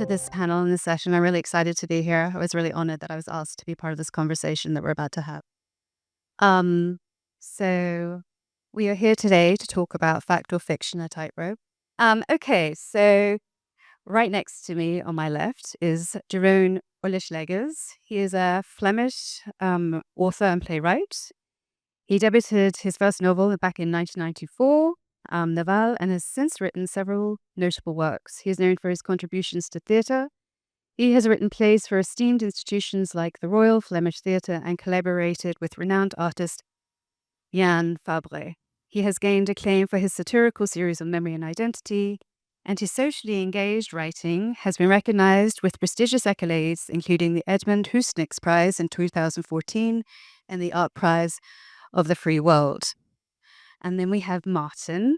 this panel and this session. I'm really excited to be here. I was really honored that I was asked to be part of this conversation that we're about to have. So we are here today to talk about fact or fiction, a tightrope. Okay, so right next to me on my left is Jeroen Olyslaegers. He is a Flemish author and playwright. He debuted his first novel back in 1994, Naval, and has since written several notable works. He is known for his contributions to theatre. He has written plays for esteemed institutions like the Royal Flemish Theatre and collaborated with renowned artist Jan Fabre. He has gained acclaim for his satirical series on memory and identity, and his socially engaged writing has been recognized with prestigious accolades, including the Edmund Husniks Prize in 2014 and the Art Prize of the Free World. And then we have Martin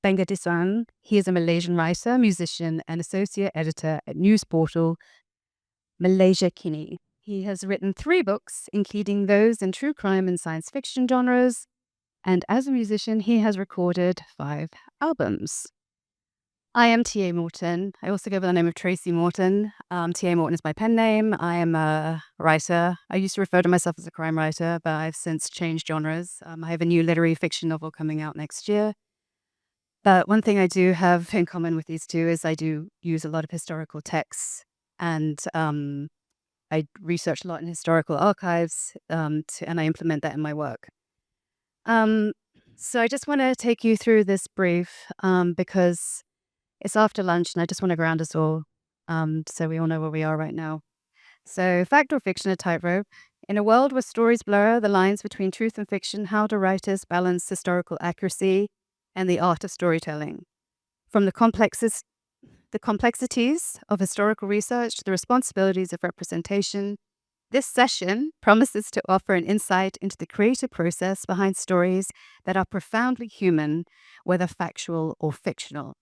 Vengadesan. He is a Malaysian writer, musician, and associate editor at news portal Malaysia Kini. He has written 3 books, including those in true crime and science fiction genres. And as a musician, he has recorded 5 albums. I am T.A Morton. I also go by the name of T.A Morton. T.A Morton is my pen name. I am a writer. I used to refer to myself as a crime writer, but I've since changed genres. I have a new literary fiction novel coming out next year. But one thing I do have in common with these two is I do use a lot of historical texts, and I research a lot in historical archives, and I implement that in my work. So I just want to take you through this brief because it's after lunch and I just want to ground us all so we all know where we are right now. So fact or fiction, a tightrope. In a world where stories blur the lines between truth and fiction, how do writers balance historical accuracy and the art of storytelling? From the complexities of historical research to the responsibilities of representation, this session promises to offer an insight into the creative process behind stories that are profoundly human, whether factual or fictional.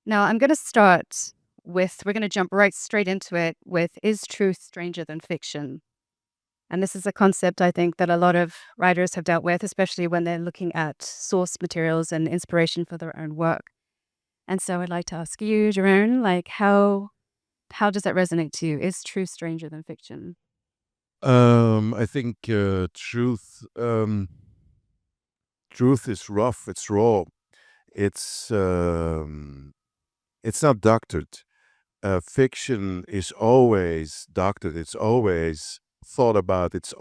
Now, I'm going to start with, we're going to jump right straight into it with, is truth stranger than fiction? And this is a concept I think that a lot of writers have dealt with, especially when they're looking at source materials and inspiration for their own work. And so I'd like to ask you, Jeroen, like how does that resonate to you? Is truth stranger than fiction? I think truth is rough. It's raw. It's not doctored. Fiction is always doctored. It's always thought about. It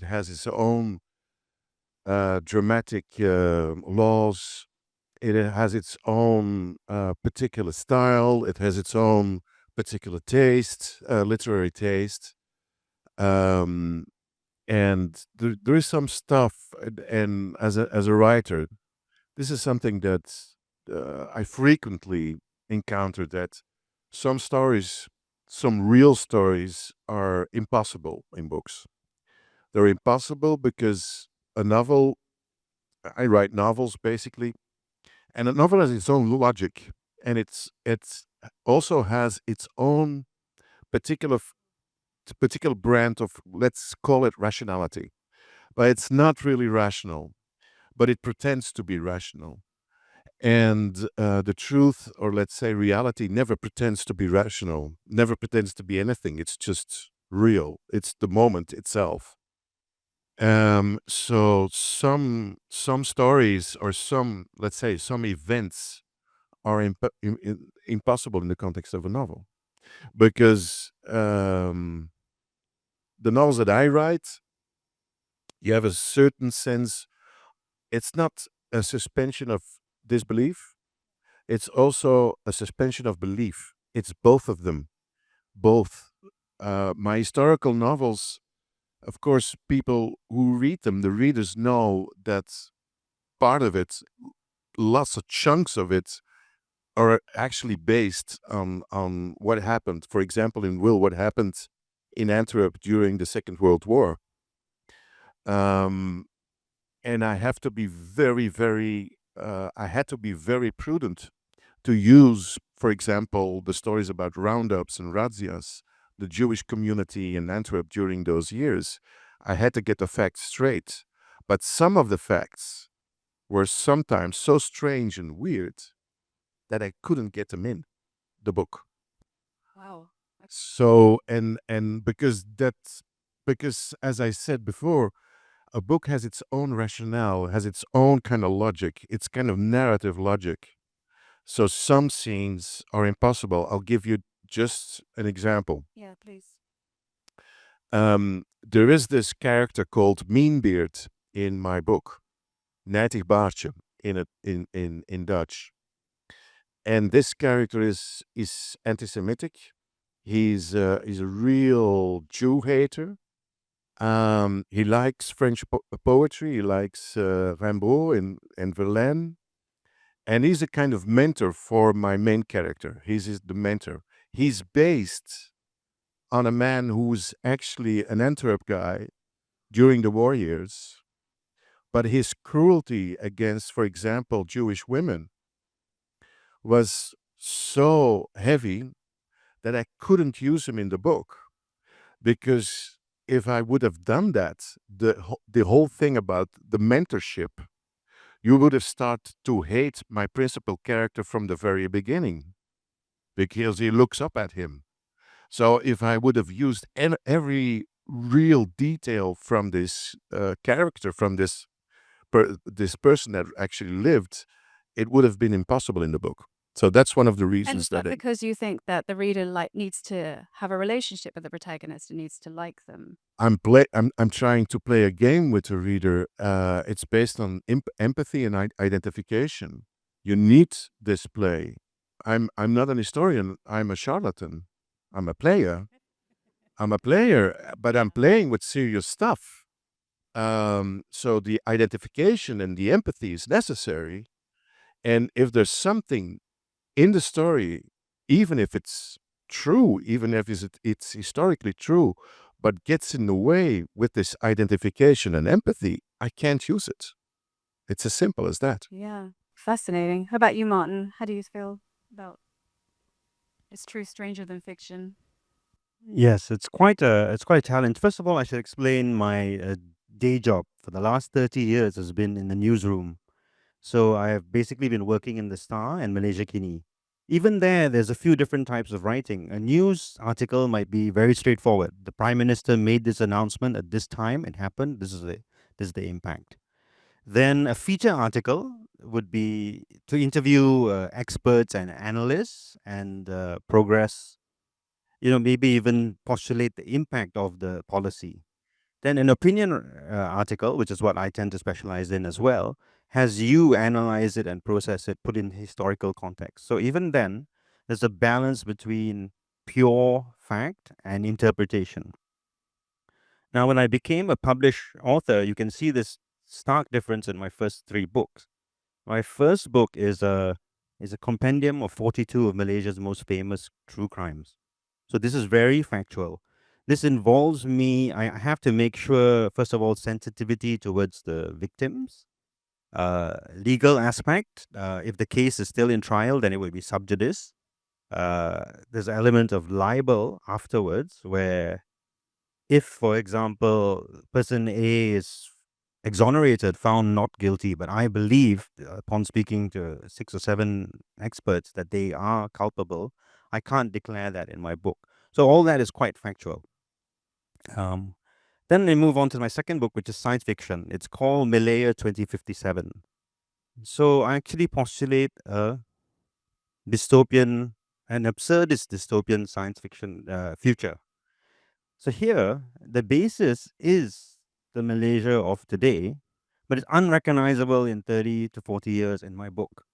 has its own dramatic laws. It has its own particular style. It has its own particular taste, literary taste. And there is some stuff, and as a writer, this is something that I frequently encounter, that some stories, some real stories, are impossible in books. They're impossible because a novel, I write novels basically, and a novel has its own logic, and it's also has its own particular particular brand of, let's call it, rationality. But it's not really rational, but it pretends to be rational. And the truth, or let's say reality, never pretends to be rational, never pretends to be anything. It's just real. It's the moment itself. So some stories, or some, let's say, some events are impossible in the context of a novel, because the novels that I write, you have a certain sense. It's not a suspension of disbelief. It's also a suspension of belief. It's both of them. Both. My historical novels, of course, people who read them, the readers, know that part of it, lots of chunks of it, are actually based on what happened. For example, in Will, what happened in Antwerp during the Second World War. And I have to be I had to be very prudent to use, for example, the stories about roundups and razzias, the Jewish community in Antwerp during those years. I had to get the facts straight. But some of the facts were sometimes so strange and weird that I couldn't get them in the book. Wow. Okay. So and because as I said before, a book has its own rationale, has its own kind of logic, its kind of narrative logic. So some scenes are impossible. I'll give you just an example. Yeah, please. There is this character called Meanbeard in my book, Nijtig Baardje in Dutch. And this character is anti-Semitic. He's a real Jew hater. He likes French poetry. He likes Rimbaud and Verlaine. And he's a kind of mentor for my main character. He's the mentor. He's based on a man who's actually an Antwerp guy during the war years. But his cruelty against, for example, Jewish women was so heavy that I couldn't use him in the book, because if I would have done that, the whole thing about the mentorship, you would have started to hate my principal character from the very beginning because he looks up at him. So if I would have used every real detail from this character, from this person that actually lived, it would have been impossible in the book. So that's one of the And reasons is that that because you think that the reader needs to have a relationship with the protagonist and needs to like them? I'm trying to play a game with the reader. It's based on empathy and identification. You need this play. I'm not an historian. I'm a charlatan. I'm a player. I'm a player, but I'm playing with serious stuff. So the identification and the empathy is necessary. And if there's something in the story, even if it's true, even if it's historically true, but gets in the way with this identification and empathy, I can't use it. It's as simple as that. Yeah. Fascinating. How about you, Martin? How do you feel about is truth stranger than fiction? Yes, it's quite a challenge. First of all, I should explain my day job for the last 30 years has been in the newsroom. So I have basically been working in the Star and Malaysia Kini. Even there's a few different types of writing. A news article might be very straightforward. The Prime Minister made this announcement at this time. It happened. This is the impact. Then a feature article would be to interview experts and analysts and progress, maybe even postulate the impact of the policy. Then an opinion article, which is what I tend to specialize in as well, has you analyze it and process it, put in historical context. So even then, there's a balance between pure fact and interpretation. Now, when I became a published author, you can see this stark difference in my first three books. My first book is a compendium of 42 of Malaysia's most famous true crimes. So this is very factual. This involves me. I have to make sure, first of all, sensitivity towards the victims, legal aspect. If the case is still in trial, then it will be sub judice. There's an element of libel afterwards, where if, for example, person A is exonerated, found not guilty, but I believe, upon speaking to 6 or 7 experts, that they are culpable, I can't declare that in my book. So all that is quite factual. Um, then I move on to my second book, which is science fiction. It's called Malaya 2057. So I actually postulate a dystopian, an absurdist dystopian science fiction future. So here, the basis is the Malaysia of today, but it's unrecognizable in 30 to 40 years in my book.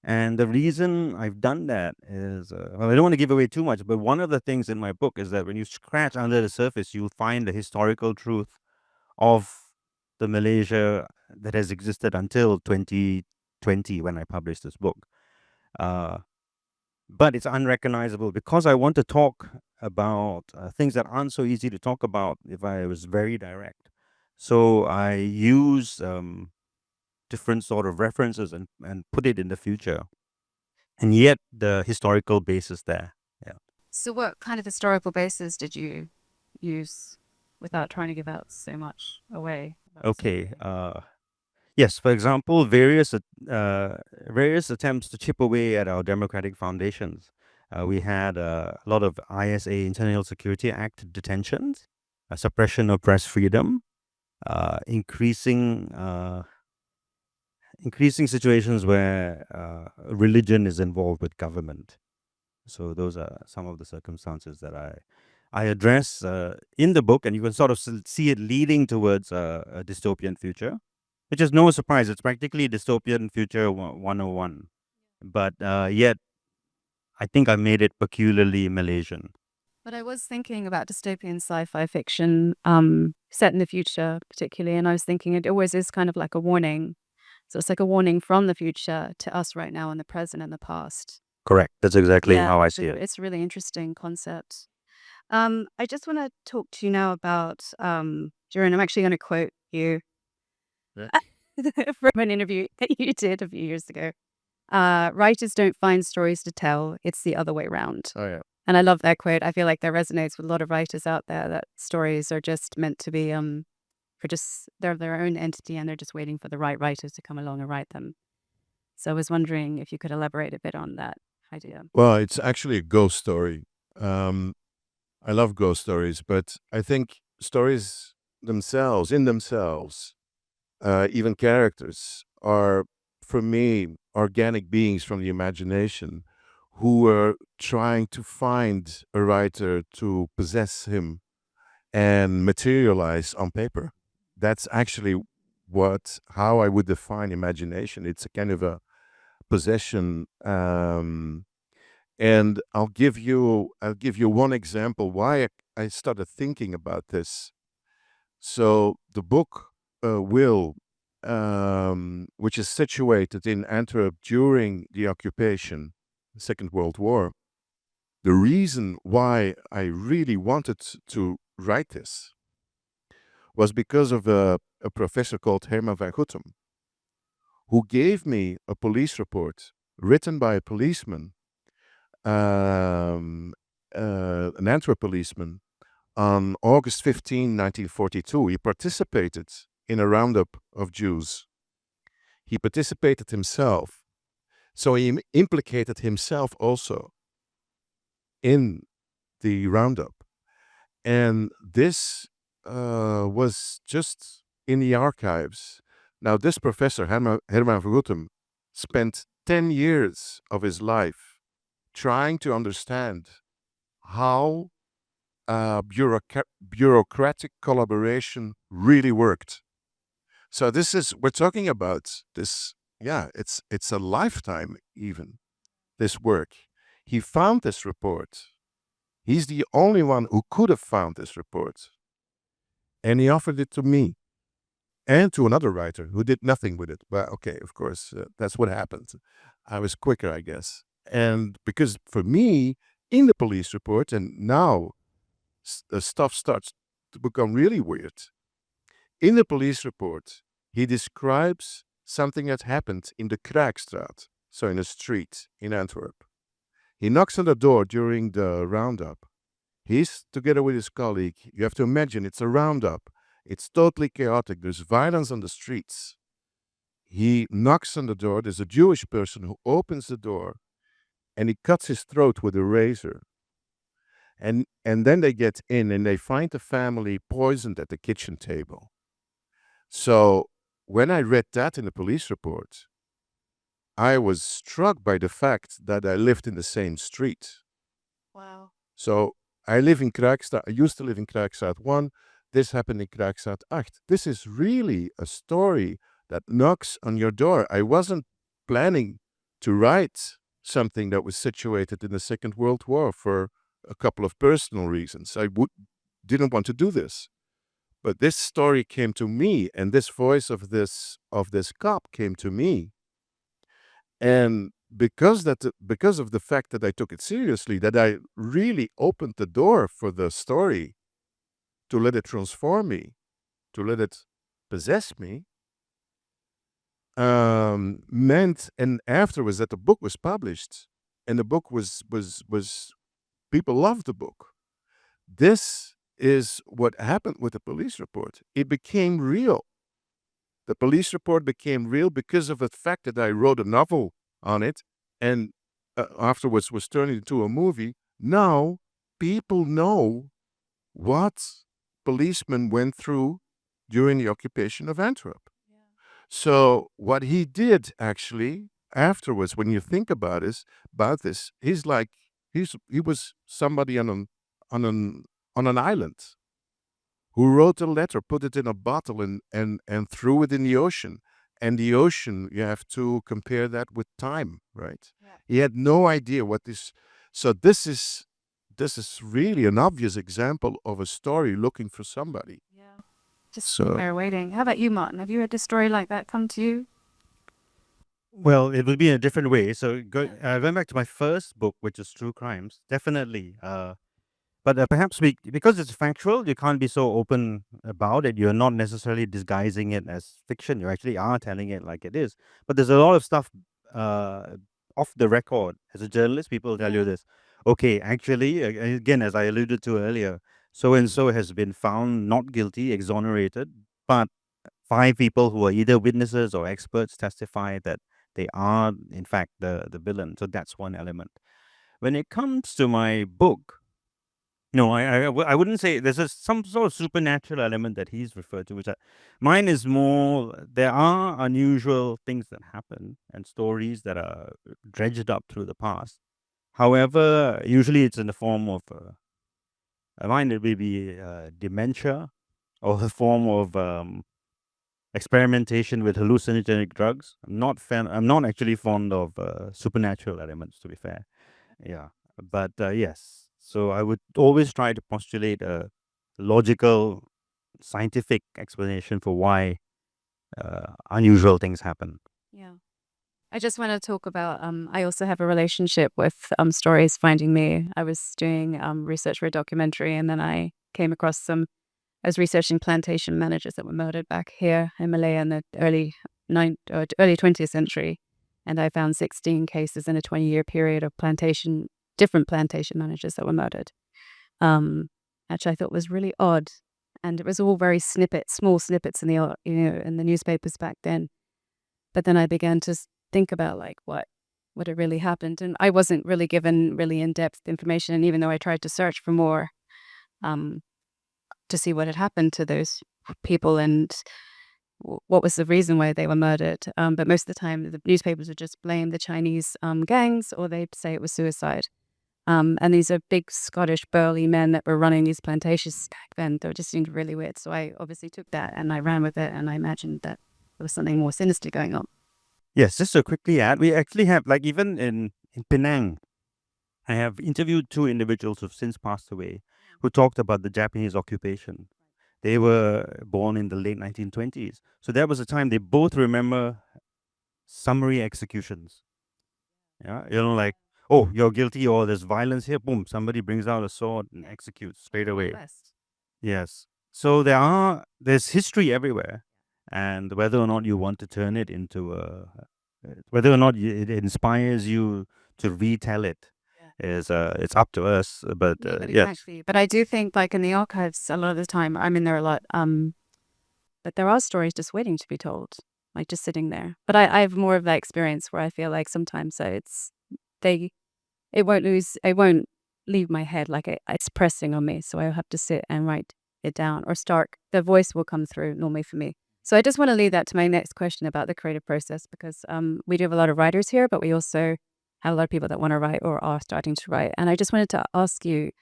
And the reason I've done that is, well, I don't want to give away too much, but one of the things in my book is that when you scratch under the surface, you'll find the historical truth of the Malaysia that has existed until 2020 when I published this book. Uh, but it's unrecognizable because I want to talk about things that aren't so easy to talk about if I was very direct. So I use different sort of references and put it in the future, and yet the historical basis there. Yeah. So, what kind of historical basis did you use without trying to give out so much away about the story? Okay. Yes. For example, various attempts to chip away at our democratic foundations. We had a lot of ISA, Internal Security Act detentions, suppression of press freedom, increasing situations where religion is involved with government. So those are some of the circumstances that I address in the book, and you can sort of see it leading towards a dystopian future, which is no surprise. It's practically dystopian future 101. But yet, I think I made it peculiarly Malaysian. But I was thinking about dystopian sci-fi fiction set in the future, particularly, and I was thinking it always is kind of like a warning. So it's like a warning from the future to us right now in the present and the past. Correct. That's exactly how I see it. It's a really interesting concept. I just want to talk to you now about Jeroen. I'm actually going to quote you from an interview that you did a few years ago. Writers don't find stories to tell; it's the other way around. Oh, yeah. And I love that quote. I feel like that resonates with a lot of writers out there, that stories are just meant to be for just they're their own entity, and they're just waiting for the right writers to come along and write them. So I was wondering if you could elaborate a bit on that idea. Well, it's actually a ghost story. I love ghost stories, but I think stories themselves, in themselves, even characters, are, for me, organic beings from the imagination who are trying to find a writer to possess him and materialize on paper. That's actually how I would define imagination. It's a kind of a possession. And I'll give you one example why I started thinking about this. So the book Will, which is situated in Antwerp during the occupation, the Second World War, the reason why I really wanted to write this was because of a professor called Herman van Gutem, who gave me a police report written by a policeman, an Antwerp policeman, on August 15, 1942. He participated in a roundup of Jews. He participated himself. So he implicated himself also in the roundup. And this was just in the archives. Now, this professor, Herman van Gutem, spent 10 years of his life trying to understand how bureaucratic collaboration really worked. So we're talking about this, it's a lifetime even, this work. He found this report. He's the only one who could have found this report. And he offered it to me and to another writer who did nothing with it. But okay, of course, that's what happened. I was quicker, I guess. And because for me, in the police report, and now the stuff starts to become really weird. In the police report, he describes something that happened in the Kraakstraat, so in a street in Antwerp. He knocks on the door during the roundup. He's together with his colleague. You have to imagine, it's a roundup. It's totally chaotic. There's violence on the streets. He knocks on the door. There's a Jewish person who opens the door, and he cuts his throat with a razor. And then they get in, and they find the family poisoned at the kitchen table. So when I read that in the police report, I was struck by the fact that I lived in the same street. Wow. So I live in Kraakstraat. I used to live in Kraakstraat 1. This happened in Kraakstraat 8. This is really a story that knocks on your door. I wasn't planning to write something that was situated in the Second World War for a couple of personal reasons. I didn't want to do this. But this story came to me, and this voice of this cop came to me. And because of the fact that I took it seriously, that I really opened the door for the story to let it transform me, to let it possess me, meant, and afterwards that the book was published, and the book was people loved the book. This is what happened with the police report. It became real. The police report became real because of the fact that I wrote a novel on it, and afterwards was turned into a movie. Now people know what policemen went through during the occupation of Antwerp. So what he did actually afterwards, when you think about this, he was somebody on an on an island who wrote a letter, put it in a bottle, and threw it in the ocean. And the ocean, you have to compare that with time, right? Yeah. He had no idea what this. So this is really an obvious example of a story looking for somebody. Yeah. Just So there waiting. How about you, Martin? Have you had a story like that come to you? Well, it would be in a different way. So going back to my first book, which is True Crimes, definitely. But perhaps because it's factual, you can't be so open about it. You're not necessarily disguising it as fiction. You actually are telling it like it is. But there's a lot of stuff uh, off the record. As a journalist, people tell you this. Okay, actually, again, as I alluded to earlier, so and so has been found not guilty, exonerated, but 5 people who are either witnesses or experts testify that they are, in fact, the villain. So that's one element. When it comes to my book, no, I wouldn't say there's some sort of supernatural element that he's referred to, mine is more, there are unusual things that happen and stories that are dredged up through the past. However, usually it's in the form of, mine it will be dementia or the form of experimentation with hallucinogenic drugs. I'm not actually fond of supernatural elements, to be fair. Yeah, but yes. So I would always try to postulate a logical, scientific explanation for why unusual things happen. Yeah. I just want to talk about, I also have a relationship with stories finding me. I was doing research for a documentary, and then I came across I was researching plantation managers that were murdered back here in Malaya in the early 20th century. And I found 16 cases in a 20-year period of different plantation managers that were murdered, which I thought was really odd. And it was all very small snippets in in the newspapers back then. But then I began to think about like what had really happened, and I wasn't really given really in-depth information. And even though I tried to search for more, to see what had happened to those people and what was the reason why they were murdered, but most of the time the newspapers would just blame the Chinese gangs, or they'd say it was suicide. And these are big Scottish burly men that were running these plantations back then. They just seemed really weird. So I obviously took that and I ran with it, and I imagined that there was something more sinister going on. Yes, just to quickly add, we actually have, like, even in Penang, I have interviewed 2 individuals who've since passed away who talked about the Japanese occupation. They were born in the late 1920s. So that was a time they both remember summary executions. Yeah, like, oh, you're guilty, or there's violence here, boom, somebody brings out a sword and executes straight away. Yes. So there's history everywhere, and whether or not you want to turn it into whether or not it inspires you to retell it is it's up to us. But Yeah, but yes, exactly. But I do think, like in the archives, a lot of the time I'm in there a lot. But there are stories just waiting to be told, like just sitting there. But I have more of that experience where I feel like sometimes it won't leave my head, like it's pressing on me. So I'll have to sit and write it down, or the voice will come through normally for me. So I just want to lead that to my next question about the creative process, because we do have a lot of writers here, but we also have a lot of people that want to write or are starting to write. And I just wanted to ask you,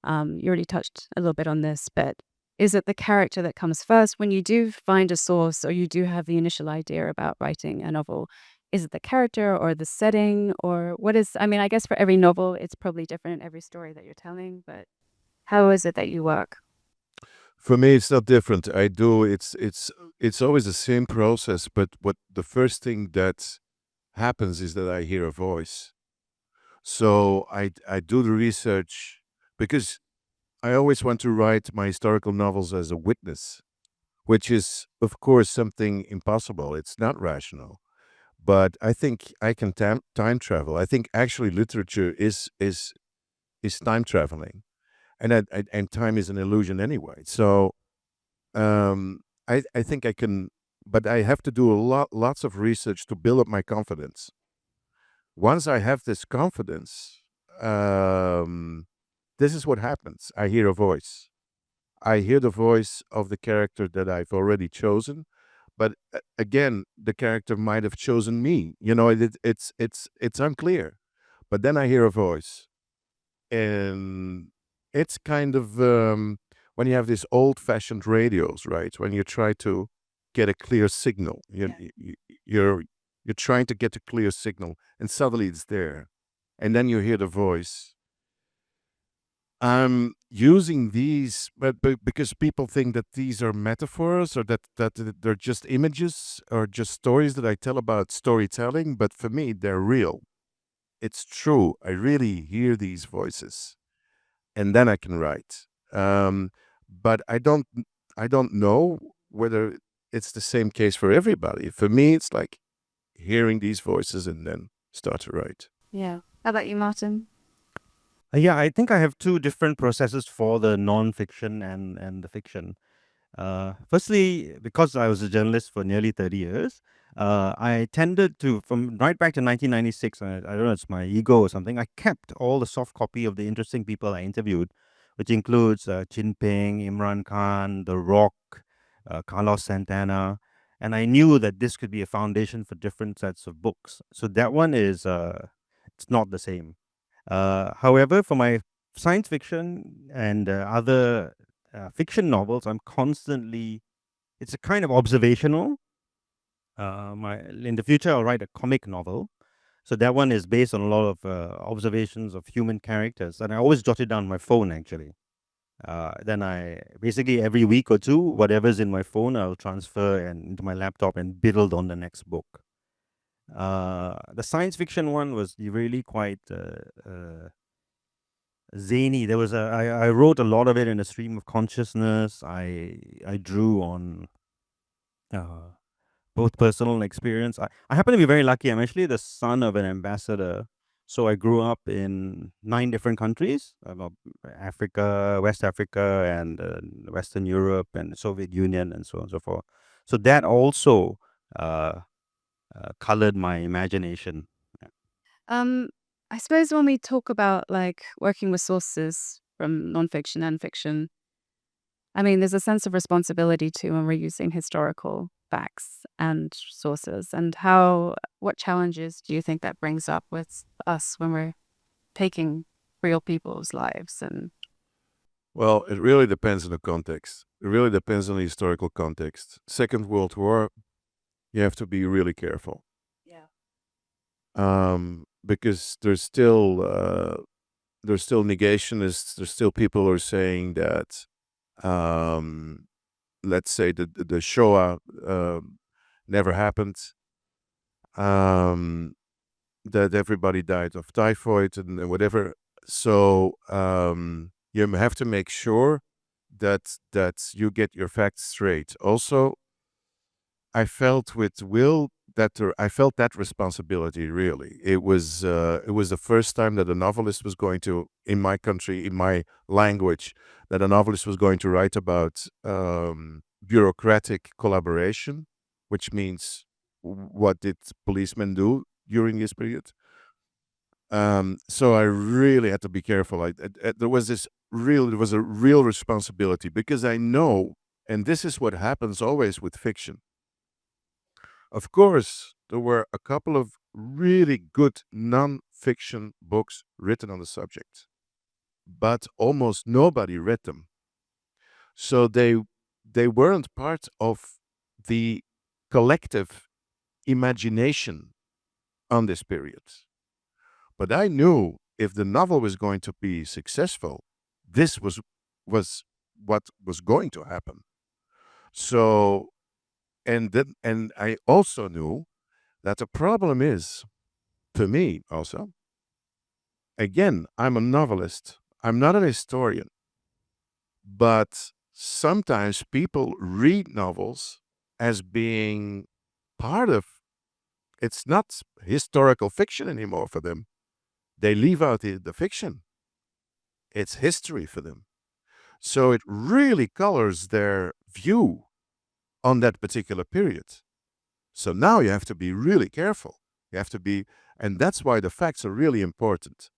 you already touched a little bit on this, but is it the character that comes first when you do find a source, or you do have the initial idea about writing a novel? Is it the character or the setting, or what is, I mean, I guess for every novel, it's probably different, every story that you're telling, but how is it that you work? for me, it's not different. It's always the same process. But what the first thing that happens is that I hear a voice. So I do the research because I always want to write my historical novels as a witness, which is, of course, something impossible. It's not rational. But I think I can time travel. I think actually literature is time traveling, and time is an illusion anyway. So I think I can, but I have to do lots of research to build up my confidence. once I have this confidence, this is what happens. I hear a voice. I hear the voice of the character that I've already chosen, but again, the character might have chosen me. It's unclear. But then I hear a voice, and it's kind of when you have these old-fashioned radios, right? When you try to get a clear signal, you're trying to get a clear signal, and suddenly it's there, and then you hear the voice. I'm using these, but because people think that these are metaphors, or that they're just images or just stories that I tell about storytelling. But for me, they're real. It's true. I really hear these voices, and then I can write. But I don't know whether it's the same case for everybody. For me, it's like hearing these voices and then start to write. Yeah. How about you, Martin? Yeah, I think I have two different processes for the non-fiction and the fiction. Firstly, because I was a journalist for nearly 30 years, I tended to, from right back to 1996, I don't know, it's my ego or something, I kept all the soft copy of the interesting people I interviewed, which includes Jinping, Imran Khan, The Rock, Carlos Santana, and I knew that this could be a foundation for different sets of books. So that one is, it's not the same. However, for my science fiction and other fiction novels, I'm constantly, it's a kind of observational. In the future, I'll write a comic novel. So that one is based on a lot of observations of human characters, and I always jot it down on my phone actually. Then I basically every week or two, whatever's in my phone, I'll transfer into my laptop and build on the next book. The science fiction one was really quite zany. I wrote a lot of it in a stream of consciousness. I drew on both personal and experience. I happen to be very lucky. I'm actually the son of an ambassador. So I grew up in 9 different countries, Africa, West Africa, and Western Europe, and the Soviet Union, and so on and so forth. So that also colored my imagination. I suppose when we talk about like working with sources from nonfiction and fiction, I mean, there's a sense of responsibility too when we're using historical facts and sources. And what challenges do you think that brings up with us when we're taking real people's lives? And Well, it really depends on the context. It really depends on the historical context. Second World War, you have to be really careful. yeah, Because there's still negationists. There's still people who are saying that, let's say the Shoah never happened. That everybody died of typhoid and whatever. So you have to make sure that you get your facts straight. Also, I felt with Will I felt that responsibility. Really, it was the first time that a novelist was going to, in my country, in my language, that a novelist was going to write about bureaucratic collaboration, which means what did policemen do during this period. So I really had to be careful. There was a real responsibility, because I know, and this is what happens always with fiction. Of course, there were a couple of really good non-fiction books written on the subject, but almost nobody read them. So they weren't part of the collective imagination on this period. But I knew if the novel was going to be successful, this was what was going to happen. So, and I also knew that the problem is, for me also, again, I'm a novelist. I'm not an historian. But sometimes people read novels as being part of, it's not historical fiction anymore for them. They leave out the fiction. It's history for them. So it really colors their view on that particular period. So now you have to be really careful. You have to be, And that's why the facts are really important.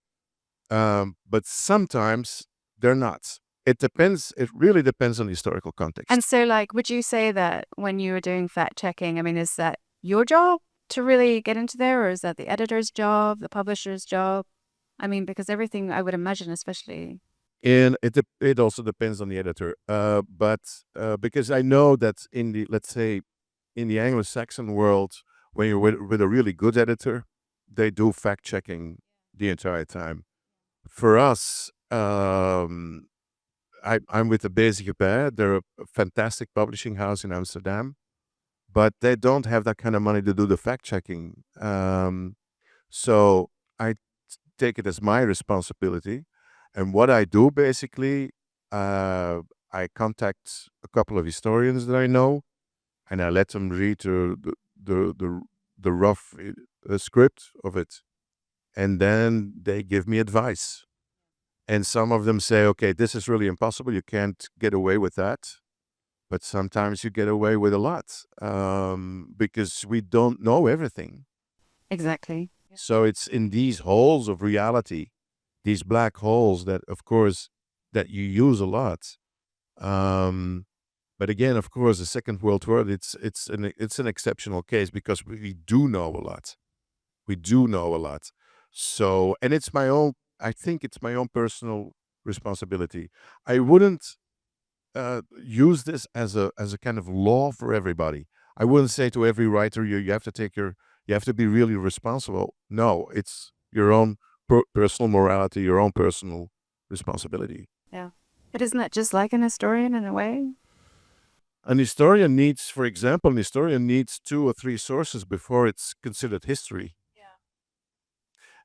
But sometimes they're not. It depends. It really depends on the historical context. And so, like, would you say that when you were doing fact checking, I mean, is that your job to really get into there, or is that the editor's job, the publisher's job? I mean, because everything, I would imagine, especially. And it also depends on the editor. But because I know that in the, let's say, in the Anglo-Saxon world, when you're with a really good editor, they do fact checking the entire time. For us, I'm with the Basic Bear. They're a fantastic publishing house in Amsterdam, but they don't have that kind of money to do the fact checking. So I take it as my responsibility. And what I do basically, I contact a couple of historians that I know, and I let them read the rough script of it, and then they give me advice. And some of them say, okay, this is really impossible. You can't get away with that. But sometimes you get away with a lot because we don't know everything. Exactly. So it's in these holes of reality, these black holes that, of course, that you use a lot. But again, of course, the Second World War, it's an exceptional case because we do know a lot. We do know a lot. So, and it's my own. I think it's my own personal responsibility. I wouldn't use this as a kind of law for everybody. I wouldn't say to every writer, you have to be really responsible. No, it's your own personal morality, your own personal responsibility. Yeah. But isn't that just like an historian in a way? An historian needs, for example, 2 or 3 sources before it's considered history.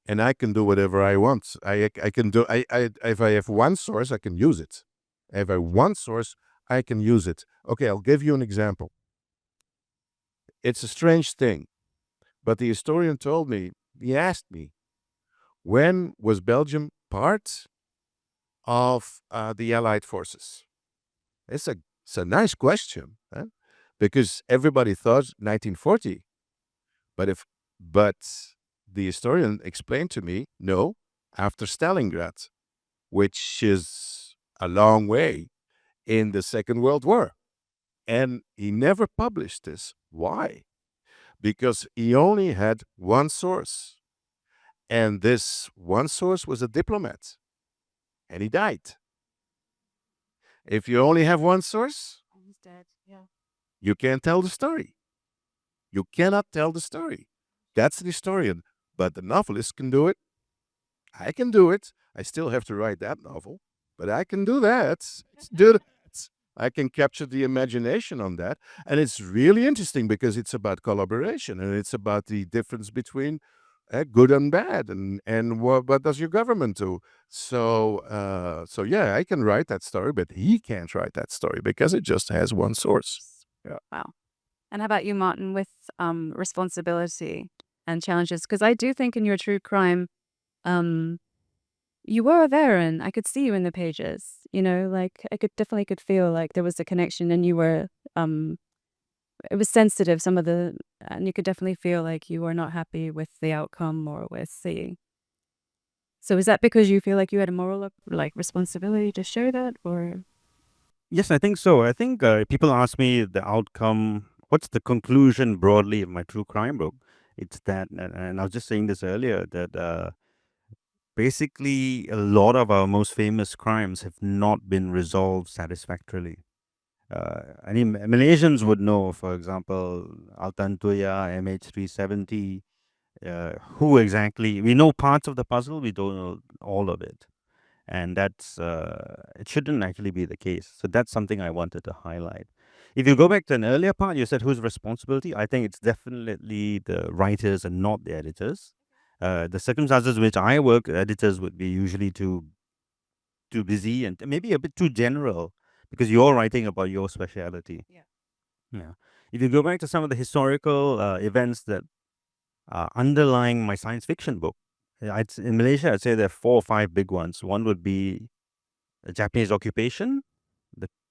And I can do whatever I want. I can do. If I have one source, I can use it. If I have one source, I can use it. Okay, I'll give you an example. It's a strange thing, but the historian told me. He asked me, when was Belgium part of the Allied forces? It's a nice question, huh? Because everybody thought 1940. But the historian explained to me, no, after Stalingrad, which is a long way in the Second World War. And he never published this. Why? Because he only had one source. And this one source was a diplomat. And he died. If you only have one source, He's dead. Yeah. you can't tell the story. You cannot tell the story. That's the historian. But the novelist can do it. I can do it. I still have to write that novel, but I can do that. Do that. I can capture the imagination on that. And it's really interesting because it's about collaboration and it's about the difference between good and bad and what does your government do. So yeah, I can write that story, but he can't write that story because it just has one source. Yeah. Wow. And how about you, Martin, with responsibility and challenges? Because I do think in your true crime, you were there and I could see you in the pages, like I could feel like there was a connection and you were, it was sensitive, and you could definitely feel like you were not happy with the outcome or with so is that because you feel like you had a moral, responsibility to show that, or? Yes, I think so. I think people ask me the outcome, what's the conclusion broadly of my true crime book? It's that, and I was just saying this earlier, that basically a lot of our most famous crimes have not been resolved satisfactorily. Any Malaysians would know, for example, Altan Tuya, MH370, who exactly, we know parts of the puzzle, we don't know all of it. And that's, it shouldn't actually be the case. So that's something I wanted to highlight. If you go back to an earlier part, you said whose responsibility? I think it's definitely the writers and not the editors. The circumstances in which I work, editors would be usually too busy and maybe a bit too general because you're writing about your specialty. Yeah. If you go back to some of the historical events that are underlying my science fiction book, in Malaysia, I'd say there are 4 or 5 big ones. One would be the Japanese occupation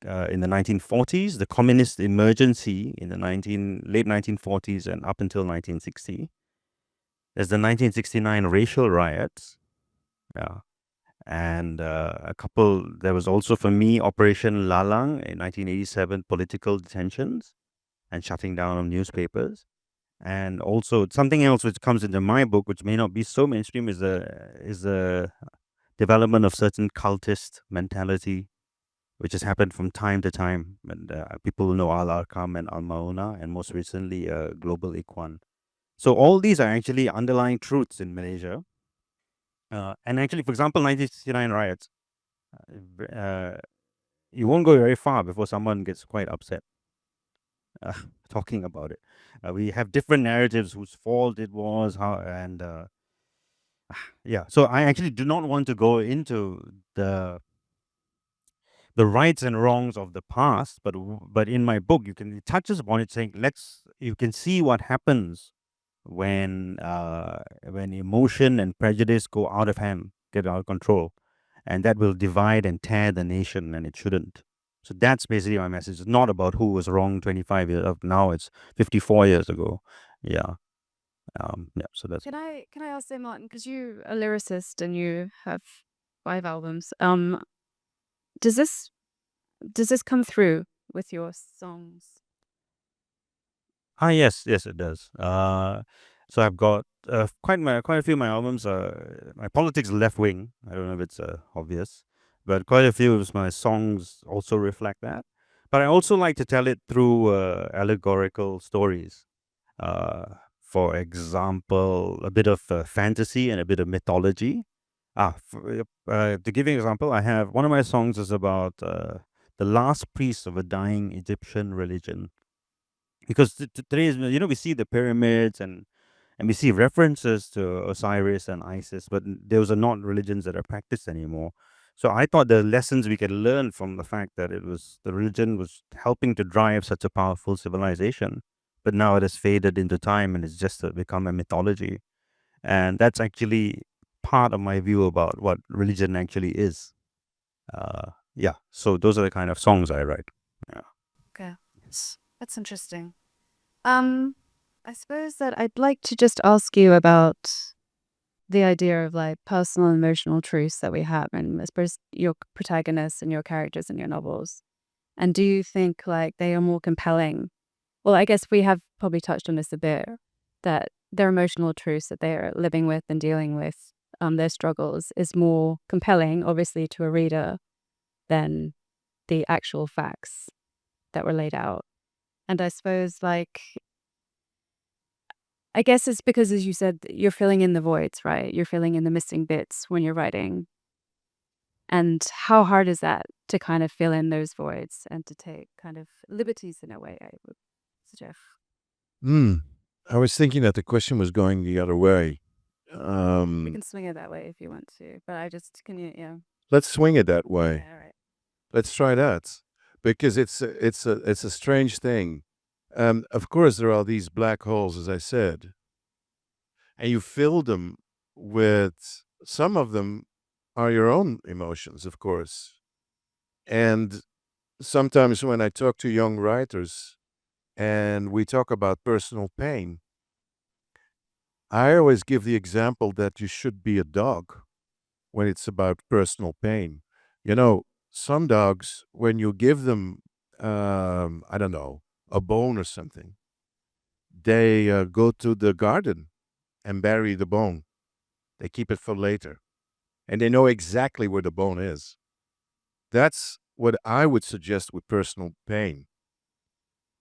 in the 1940s, the communist emergency in the late 1940s and up until 1960. There's the 1969 racial riots. Yeah. And there was also for me Operation Lalang in 1987, political detentions and shutting down of newspapers. And also something else which comes into my book, which may not be so mainstream, is the development of certain cultist mentality, which has happened from time to time. And people know Al Arkam and Al Mauna, and most recently Global Ikhwan. So all these are actually underlying truths in Malaysia. And actually, for example, 1969 riots, uh, you won't go very far before someone gets quite upset talking about it. We have different narratives whose fault it was, how, and yeah. So I actually do not want to go into the rights and wrongs of the past, but in my book, it touches upon it, saying you can see what happens when emotion and prejudice go out of hand, get out of control, and that will divide and tear the nation, and it shouldn't. So that's basically my message. It's not about who was wrong 25 years of now. It's 54 years ago. Yeah. Yeah. So that's. Can I ask you, Martin, because you're a lyricist and you have 5 albums. Does this come through with your songs? Yes, it does. So I've got quite a few of my albums. My politics left wing. I don't know if it's obvious, but quite a few of my songs also reflect that. But I also like to tell it through allegorical stories. For example, a bit of fantasy and a bit of mythology. To give you an example, I have one of my songs is about the last priest of a dying Egyptian religion. Because today, we see the pyramids and we see references to Osiris and Isis, but those are not religions that are practiced anymore. So I thought the lessons we can learn from the fact that the religion was helping to drive such a powerful civilization, but now it has faded into time and it's just become a mythology. And that's actually part of my view about what religion actually is. Yeah, so those are the kind of songs I write. Yeah. Okay. That's interesting. I suppose that I'd like to just ask you about the idea of like personal and emotional truths that we have, and I suppose your protagonists and your characters in your novels. And do you think like they are more compelling? Well, I guess we have probably touched on this a bit, that their emotional truths that they are living with and dealing with, their struggles, is more compelling, obviously, to a reader than the actual facts that were laid out. And I suppose, like, I guess it's because, as you said, you're filling in the voids, right? You're filling in the missing bits when you're writing. And how hard is that to kind of fill in those voids and to take kind of liberties in a way, I would suggest. I was thinking that the question was going the other way. We can swing it that way if you want to, but yeah. Let's swing it that way. Yeah, all right. Let's try that, because it's a strange thing. Of course, there are these black holes, as I said, and you fill them with, some of them are your own emotions, of course. And sometimes when I talk to young writers and we talk about personal pain, I always give the example that you should be a dog when it's about personal pain. Some dogs, when you give them, I don't know, a bone or something, they go to the garden and bury the bone. They keep it for later. And they know exactly where the bone is. That's what I would suggest with personal pain.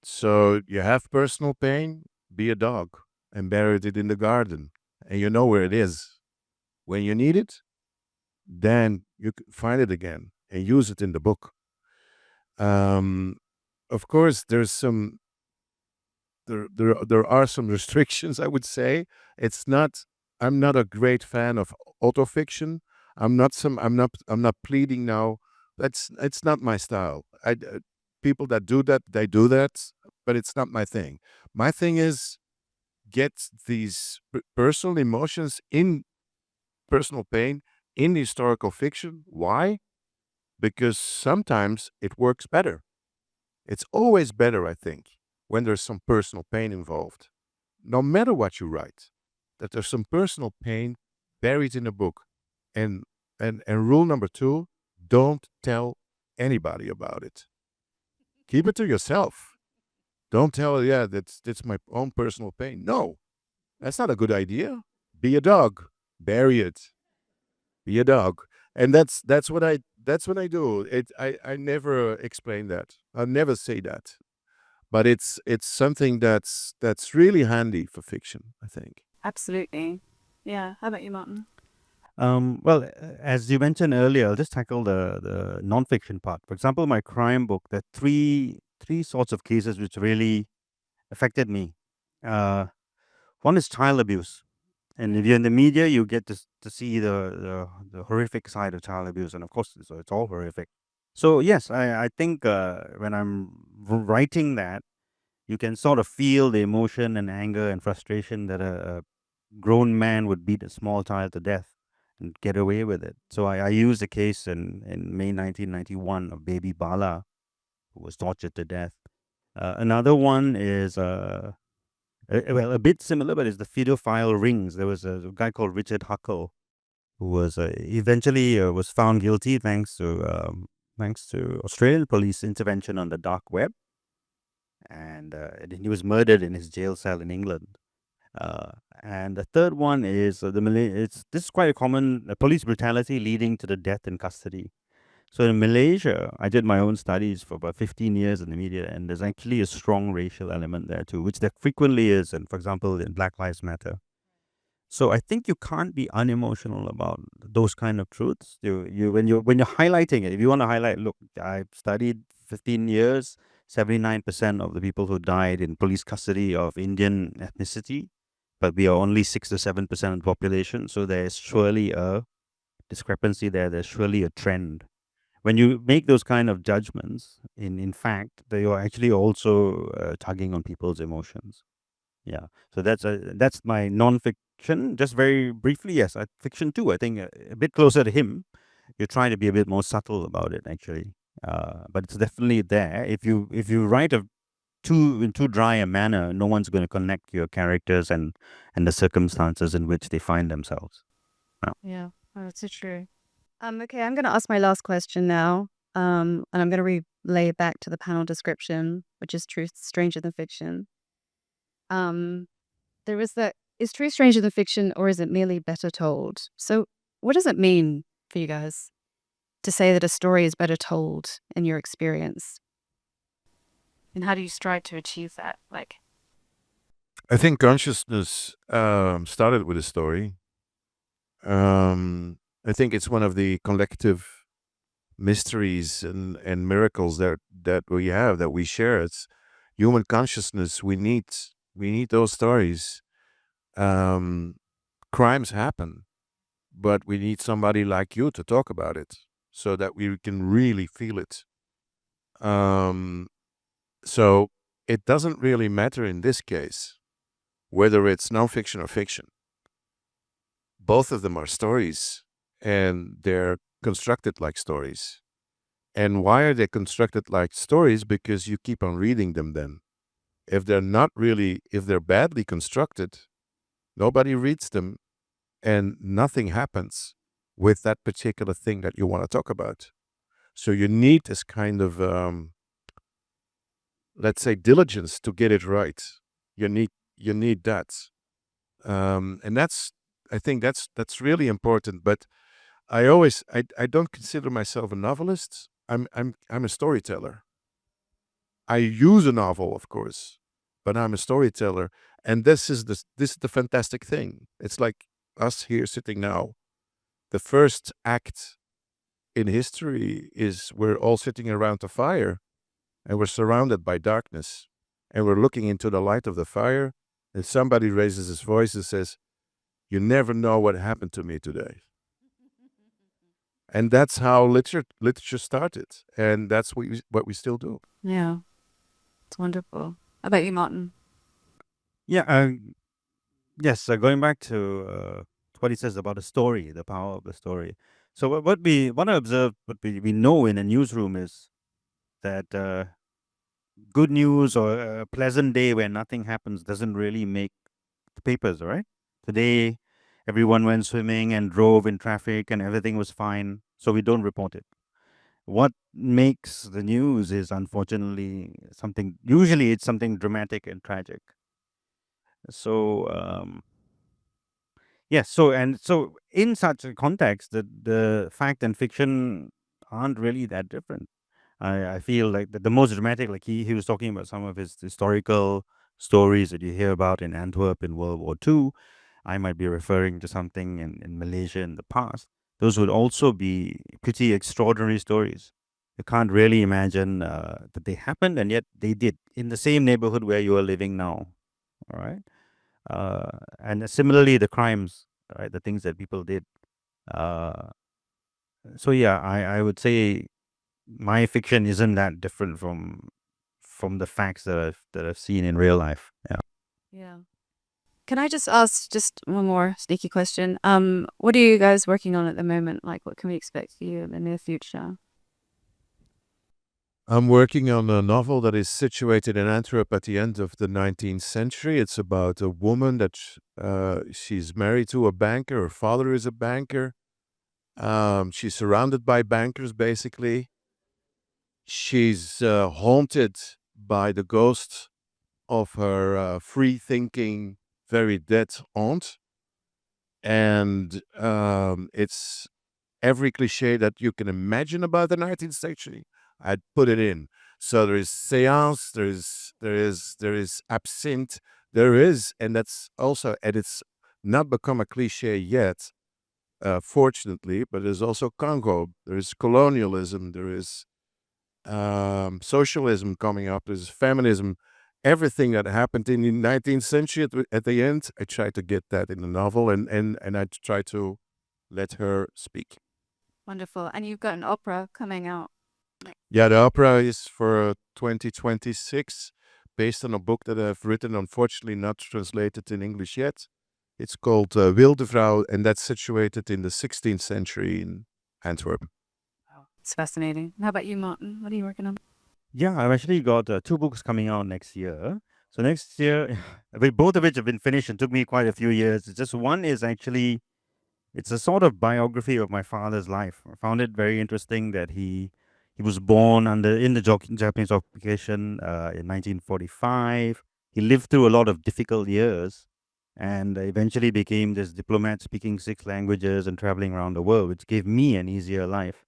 So you have personal pain, be a dog and bury it in the garden. And you know where it is. When you need it, then you can find it again and use it in the book. Of course, there are some restrictions, I would say. I'm not a great fan of autofiction. I'm not pleading now. It's not my style. People that do that, they do that, but it's not my thing. My thing is get these personal emotions in personal pain in historical fiction. Why? Because sometimes it works better. It's always better, I think, when there's some personal pain involved, no matter what you write. that there's some personal pain buried in a book. And rule number 2, don't tell anybody about it. Keep it to yourself. Don't tell, yeah, that's my own personal pain. No, that's not a good idea. Be a dog. Bury it. Be a dog. And that's what I do. I never explain that. I never say that. But it's something that's really handy for fiction, I think. Absolutely. Yeah. How about you, Martin? Well, as you mentioned earlier, I'll just tackle the nonfiction part. For example, my crime book, there are three sorts of cases which really affected me. One is child abuse, and if you're in the media, you get to see the horrific side of child abuse, and of course, it's all horrific. So yes, I think when I'm writing that, you can sort of feel the emotion and anger and frustration that a grown man would beat a small child to death and get away with it. So I used a case in May 1991 of baby Bala, who was tortured to death. Another one is well, a bit similar, but it's the pedophile rings. There was a guy called Richard Huckle who was eventually was found guilty thanks to Australian police intervention on the dark web, and he was murdered in his jail cell in England. And the third one is this is quite a common police brutality leading to the death in custody. So in Malaysia, I did my own studies for about 15 years in the media, and there's actually a strong racial element there too, which there frequently is, and for example, in Black Lives Matter. So I think you can't be unemotional about those kind of truths. When you're highlighting it, if you want to highlight, look, I've studied 15 years, 79% of the people who died in police custody of Indian ethnicity, but we are only 6 to 7% of the population. So there's surely a discrepancy there. There's surely a trend. When you make those kind of judgments, in fact, they are actually also tugging on people's emotions. Yeah. So that's my non-fiction. Just very briefly, yes, fiction too. I think a bit closer to him. You're trying to be a bit more subtle about it, actually. But it's definitely there. If you write in too dry a manner, no one's going to connect your characters and the circumstances in which they find themselves. Yeah, that's so true. Okay, I'm going to ask my last question now, and I'm going to relay it back to the panel description, which is truth stranger than fiction. Is truth stranger than fiction, or is it merely better told? So, what does it mean for you guys to say that a story is better told in your experience? And how do you strive to achieve that? I think consciousness started with a story. I think it's one of the collective mysteries and miracles that we have, that we share. It's human consciousness. We need those stories. Crimes happen, but we need somebody like you to talk about it so that we can really feel it. So it doesn't really matter in this case whether it's nonfiction or fiction. Both of them are stories, and they're constructed like stories. And why are they constructed like stories? Because you keep on reading them then. If they're badly constructed, nobody reads them and nothing happens with that particular thing that you want to talk about. So you need this kind of, let's say, diligence to get it right. You need that. And I think that's really important. But I don't consider myself a novelist. I'm a storyteller. I use a novel, of course, but I'm a storyteller, and this is the fantastic thing. It's like us here sitting now. The first act in history is we're all sitting around the fire, and we're surrounded by darkness, and we're looking into the light of the fire, and somebody raises his voice and says, "You never know what happened to me today." And that's how literature started, and that's what we still do. Yeah, it's wonderful. How about you, Martin? Yeah. Yes. Going back to what he says about the story, the power of the story. So what we want to observe, what we know in a newsroom is that good news or a pleasant day where nothing happens doesn't really make the papers, right? Today, everyone went swimming and drove in traffic and everything was fine, so we don't report it. What makes the news is unfortunately usually it's something dramatic and tragic. So, yes, so in such a context, the fact and fiction aren't really that different. I feel like the most dramatic, like he was talking about some of his historical stories that you hear about in Antwerp in World War II. I might be referring to something in Malaysia in the past. Those would also be pretty extraordinary stories. You can't really imagine that they happened, and yet they did in the same neighborhood where you are living now. All right. And similarly, the crimes, right, the things that people did. Uh, so yeah, I would say my fiction isn't that different from the facts that I've seen in real life. Yeah. Yeah. Can I just ask just one more sneaky question? What are you guys working on at the moment? Like, what can we expect for you in the near future? I'm working on a novel that is situated in Antwerp at the end of the 19th century. It's about a woman that she's married to a banker. Her father is a banker. She's surrounded by bankers, basically. She's haunted by the ghost of her free-thinking, very dead aunt. And it's every cliche that you can imagine about the 19th century. I'd put it in. So there is seance, there is absinthe, and that's also, and it's not become a cliche yet, fortunately, but there's also Congo, there is colonialism, there is socialism coming up, there's feminism, everything that happened in the 19th century at the end. I try to get that in the novel, and I try to let her speak. Wonderful. And you've got an opera coming out. Yeah, the opera is for 2026, based on a book that I've written, unfortunately not translated in English yet. It's called Wilde Vrouw, and that's situated in the 16th century in Antwerp. Wow. It's fascinating. How about you, Martin? What are you working on? Yeah, I've actually got 2 books coming out next year. So next year, both of which have been finished and took me quite a few years. It's just one is actually, it's a sort of biography of my father's life. I found it very interesting that he was born in the Japanese occupation in 1945. He lived through a lot of difficult years and eventually became this diplomat speaking 6 languages and traveling around the world, which gave me an easier life.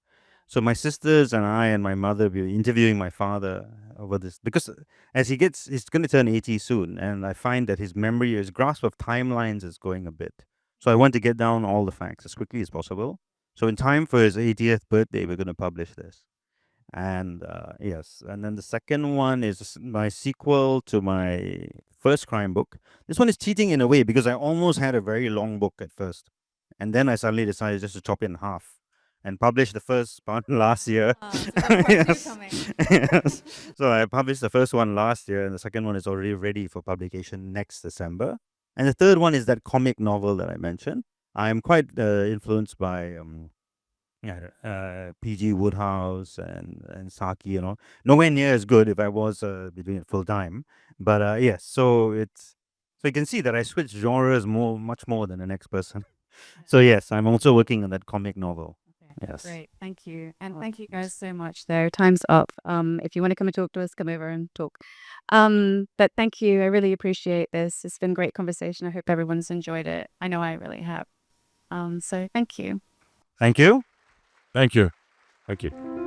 So my sisters and I and my mother were interviewing my father over this because he's going to turn 80 soon, and I find that his memory, his grasp of timelines is going a bit. So I want to get down all the facts as quickly as possible. So in time for his 80th birthday, we're going to publish this. And yes, and then the second one is my sequel to my first crime book. This one is cheating in a way because I almost had a very long book at first, and then I suddenly decided just to chop it in half and publish the first part last year. So got part two Yes. coming. Yes. So I published the first one last year, and the second one is already ready for publication next December. And the third one is that comic novel that I mentioned. I'm quite influenced by PG Woodhouse and Saki, nowhere near as good if I was doing it full time. But yes, so you can see that I switch genres much more than the next person. So yes, I'm also working on that comic novel. Okay, Yes. great. Thank you. And thank you guys so much, though. Time's up. If you want to come and talk to us, come over and talk. But thank you. I really appreciate this. It's been a great conversation. I hope everyone's enjoyed it. I know I really have. So thank you. Thank you. Thank you. Thank you.